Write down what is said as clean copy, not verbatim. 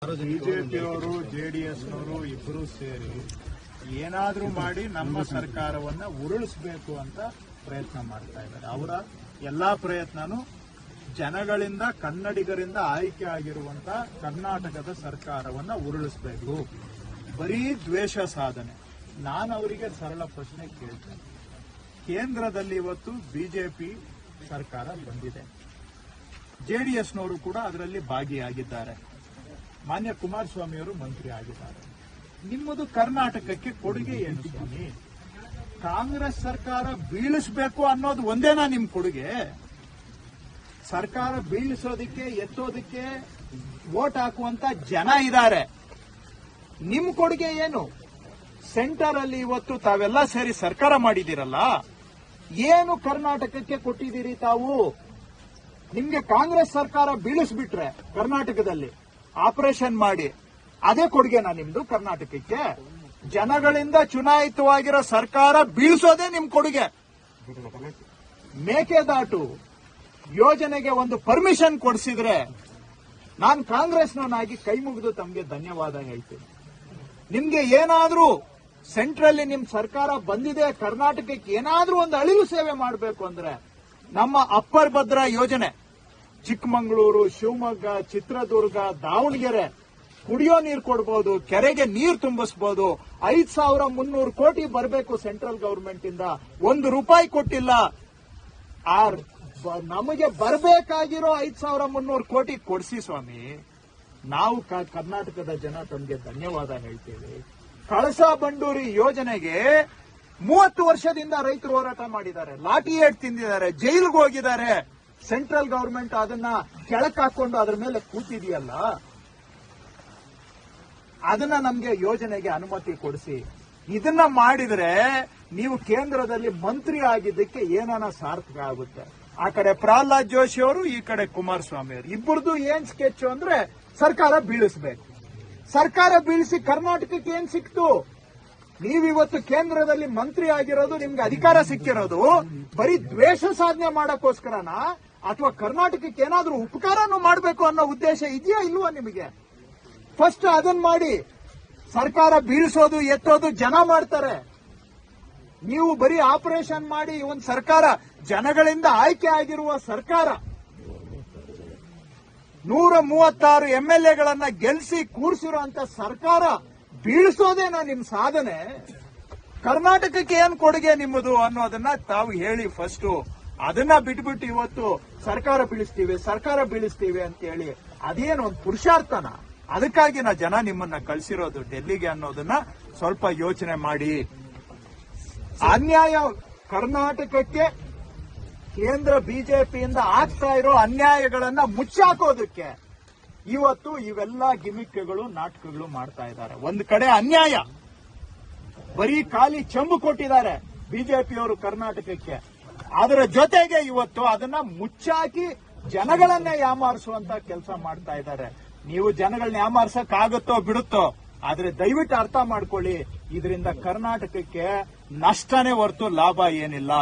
ಬಿಜೆಪಿಯವರು ಜೆಡಿಎಸ್ನವರು ಇಬ್ಬರು ಸೇರಿ ಏನಾದ್ರೂ ಮಾಡಿ ನಮ್ಮ ಸರ್ಕಾರವನ್ನ ಉರುಳಿಸಬೇಕು ಅಂತ ಪ್ರಯತ್ನ ಮಾಡ್ತಾ ಇದ್ದಾರೆ. ಅವರ ಎಲ್ಲಾ ಪ್ರಯತ್ನನೂ ಜನಗಳಿಂದ ಕನ್ನಡಿಗರಿಂದ ಆಯ್ಕೆ ಆಗಿರುವಂತಹ ಕರ್ನಾಟಕದ ಸರ್ಕಾರವನ್ನ ಉರುಳಿಸಬೇಕು. ಬರೀ ದ್ವೇಷ ಸಾಧನೆ. ನಾನು ಅವರಿಗೆ ಸರಳ ಪ್ರಶ್ನೆ ಕೇಳ್ತೇನೆ. ಕೇಂದ್ರದಲ್ಲಿ ಇವತ್ತು ಬಿಜೆಪಿ ಸರ್ಕಾರ ಬಂದಿದೆ, ಜೆಡಿಎಸ್ನವರು ಕೂಡ ಅದರಲ್ಲಿ ಭಾಗಿಯಾಗಿದ್ದಾರೆ, ಮಾನ್ಯ ಕುಮಾರಸ್ವಾಮಿ ಅವರು ಮಂತ್ರಿ ಆಗಿದ್ದಾರೆ. ನಿಮ್ಮದು ಕರ್ನಾಟಕಕ್ಕೆ ಕೊಡುಗೆ ಏನು ಸ್ವಾಮಿ? ಕಾಂಗ್ರೆಸ್ ಸರ್ಕಾರ ಬೀಳಿಸಬೇಕು ಅನ್ನೋದು ಒಂದೇನಾ ನಿಮ್ ಕೊಡುಗೆ? ಸರ್ಕಾರ ಬೀಳಿಸೋದಕ್ಕೆ ಎತ್ತೋದಕ್ಕೆ ವೋಟ್ ಹಾಕುವಂತ ಜನ ಇದ್ದಾರೆ. ನಿಮ್ ಕೊಡುಗೆ ಏನು? ಸೆಂಟರ್ ಅಲ್ಲಿ ಇವತ್ತು ತಾವೆಲ್ಲ ಸೇರಿ ಸರ್ಕಾರ ಮಾಡಿದಿರಲ್ಲ, ಏನು ಕರ್ನಾಟಕಕ್ಕೆ ಕೊಟ್ಟಿದ್ದೀರಿ ತಾವು? ನಿಮ್ಗೆ ಕಾಂಗ್ರೆಸ್ ಸರ್ಕಾರ ಬೀಳಿಸ್ಬಿಟ್ರೆ ಕರ್ನಾಟಕದಲ್ಲಿ ಆಪರೇಷನ್ ಮಾಡಿ ಅದೇ ಕೊಡುಗೆನಾ ನಿಮ್ದು ಕರ್ನಾಟಕಕ್ಕೆ? ಜನಗಳಿಂದ ಚುನಾಯಿತವಾಗಿರೋ ಸರ್ಕಾರ ಬೀಳಿಸೋದೇ ನಿಮ್ ಕೊಡುಗೆ. ಮೇಕೆದಾಟು ಯೋಜನೆಗೆ ಒಂದು ಪರ್ಮಿಷನ್ ಕೊಡಿಸಿದ್ರೆ ನಾನು ಕಾಂಗ್ರೆಸ್ನವನಾಗಿ ಕೈ ಮುಗಿದು ತಮಗೆ ಧನ್ಯವಾದ ಹೇಳ್ತೀನಿ. ನಿಮ್ಗೆ ಏನಾದ್ರೂ ಸೆಂಟ್ರಲ್ಲಿ ನಿಮ್ ಸರ್ಕಾರ ಬಂದಿದೆ, ಕರ್ನಾಟಕಕ್ಕೆ ಏನಾದ್ರೂ ಒಂದು ಅಳಿಲು ಸೇವೆ ಮಾಡಬೇಕು ಅಂದ್ರೆ ನಮ್ಮ ಅಪ್ಪರ್ ಭದ್ರಾ ಯೋಜನೆ ಚಿಕ್ಕಮಗಳೂರು, ಶಿವಮೊಗ್ಗ, ಚಿತ್ರದುರ್ಗ, ದಾವಣಗೆರೆ ಕುಡಿಯೋ ನೀರು ಕೊಡಬಹುದು, ಕೆರೆಗೆ ನೀರು ತುಂಬಿಸಬಹುದು. 5,300 ಕೋಟಿ ಬರಬೇಕು ಸೆಂಟ್ರಲ್ ಗವರ್ಮೆಂಟ್ ಇಂದ, ₹1 ಕೊಟ್ಟಿಲ್ಲ. ನಮಗೆ ಬರಬೇಕಾಗಿರೋ 5,300 ಕೋಟಿ ಕೊಡಿಸಿ ಸ್ವಾಮಿ. ನಾವು ಕರ್ನಾಟಕದ ಜನ ತಮಗೆ ಧನ್ಯವಾದ ಹೇಳ್ತೇವೆ. ಕಳಸಾ ಬಂಡೂರಿ ಯೋಜನೆಗೆ 30 ವರ್ಷದಿಂದ ರೈತರು ಹೋರಾಟ ಮಾಡಿದ್ದಾರೆ, ಲಾಠಿ ಏಟ್ ತಿಂದಿದ್ದಾರೆ, ಜೈಲಿಗೆ ಹೋಗಿದ್ದಾರೆ. ಸೆಂಟ್ರಲ್ ಗವರ್ಮೆಂಟ್ ಅದನ್ನ ಕೆಳಕ್ ಹಾಕೊಂಡು ಅದರ ಮೇಲೆ ಕೂತಿದೆಯಲ್ಲ, ಅದನ್ನ ನಮ್ಗೆ ಯೋಜನೆಗೆ ಅನುಮತಿ ಕೊಡಿಸಿ. ಇದನ್ನ ಮಾಡಿದ್ರೆ ನೀವು ಕೇಂದ್ರದಲ್ಲಿ ಮಂತ್ರಿ ಆಗಿದ್ದಕ್ಕೆ ಏನಾನ ಸಾರ್ಥಕ ಆಗುತ್ತೆ. ಆ ಕಡೆ ಪ್ರಹ್ಲಾದ್ ಜೋಶಿ ಅವರು, ಈ ಕಡೆ ಕುಮಾರಸ್ವಾಮಿ ಅವರು, ಇಬ್ಬರದು ಏನ್ ಸ್ಕೆಚ್ ಅಂದ್ರೆ ಸರ್ಕಾರ ಬೀಳಿಸಬೇಕು. ಸರ್ಕಾರ ಬೀಳಿಸಿ ಕರ್ನಾಟಕಕ್ಕೆ ಏನ್ ಸಿಕ್ತು? ನೀವಿವತ್ತು ಕೇಂದ್ರದಲ್ಲಿ ಮಂತ್ರಿ ಆಗಿರೋದು, ನಿಮ್ಗೆ ಅಧಿಕಾರ ಸಿಕ್ಕಿರೋದು ಬರೀ ದ್ವೇಷ ಸಾಧನೆ ಮಾಡಕ್ಕೋಸ್ಕರನಾ, ಅಥವಾ ಕರ್ನಾಟಕಕ್ಕೆ ಏನಾದ್ರೂ ಉಪಕಾರನೂ ಮಾಡಬೇಕು ಅನ್ನೋ ಉದ್ದೇಶ ಇದೆಯಾ ಇಲ್ವಾ ನಿಮಗೆ? ಫಸ್ಟ್ ಅದನ್ನ ಮಾಡಿ. ಸರ್ಕಾರ ಬೀಳಿಸೋದು ಎತ್ತೋದು ಜನ ಮಾಡ್ತಾರೆ. ನೀವು ಬರೀ ಆಪರೇಷನ್ ಮಾಡಿ ಒಂದು ಸರ್ಕಾರ, ಜನಗಳಿಂದ ಆಯ್ಕೆ ಆಗಿರುವ ಸರ್ಕಾರ, 136 MLAಗಳನ್ನ ಗೆಲ್ಲಿಸಿ ಕೂರಿಸಿರುವಂತ ಸರ್ಕಾರ ಬೀಳಿಸೋದೇನಾ ನಿಮ್ ಸಾಧನೆ? ಕರ್ನಾಟಕಕ್ಕೆ ಏನ್ ಕೊಡುಗೆ ನಿಮ್ಮದು ಅನ್ನೋದನ್ನ ತಾವು ಹೇಳಿ ಫಸ್ಟ್. ಅದನ್ನ ಬಿಟ್ಬಿಟ್ಟು ಇವತ್ತು ಸರ್ಕಾರ ಬೀಳಿಸ್ತೀವಿ ಅಂತ ಹೇಳಿ ಅದೇನು ಒಂದು ಪುರುಷಾರ್ಥನ? ಅದಕ್ಕಾಗಿ ಜನ ನಿಮ್ಮನ್ನ ಕಳಿಸಿರೋದು ಡೆಲ್ಲಿಗೆ ಅನ್ನೋದನ್ನ ಸ್ವಲ್ಪ ಯೋಚನೆ ಮಾಡಿ. ಅನ್ಯಾಯ ಕರ್ನಾಟಕಕ್ಕೆ ಕೇಂದ್ರ ಬಿಜೆಪಿಯಿಂದ ಆಗ್ತಾ ಇರೋ ಅನ್ಯಾಯಗಳನ್ನ ಮುಚ್ಚಾಕೋದಕ್ಕೆ ಇವತ್ತು ಇವೆಲ್ಲ ಗಿಮಿಕ್ಗಳು, ನಾಟಕಗಳು ಮಾಡ್ತಾ ಇದ್ದಾರೆ. ಒಂದು ಕಡೆ ಅನ್ಯಾಯ, ಬರೀ ಖಾಲಿ ಚೆಂಬು ಕೊಟ್ಟಿದ್ದಾರೆ ಬಿಜೆಪಿಯವರು ಕರ್ನಾಟಕಕ್ಕೆ. ಅದರ ಜೊತೆಗೆ ಇವತ್ತು ಅದನ್ನ ಮುಚ್ಚಾಕಿ ಜನಗಳನ್ನೇ ಯಾಮಾರಿಸುವಂತ ಕೆಲಸ ಮಾಡ್ತಾ ಇದ್ದಾರೆ. ನೀವು ಜನಗಳನ್ನ ಯಾಮಾರ್ಸಕ್ ಆಗುತ್ತೋ ಬಿಡುತ್ತೋ, ಆದ್ರೆ ದಯವಿಟ್ಟು ಅರ್ಥ ಮಾಡ್ಕೊಳ್ಳಿ, ಇದರಿಂದ ಕರ್ನಾಟಕಕ್ಕೆ ನಷ್ಟನೇ ಹೊರತು ಲಾಭ ಏನಿಲ್ಲ.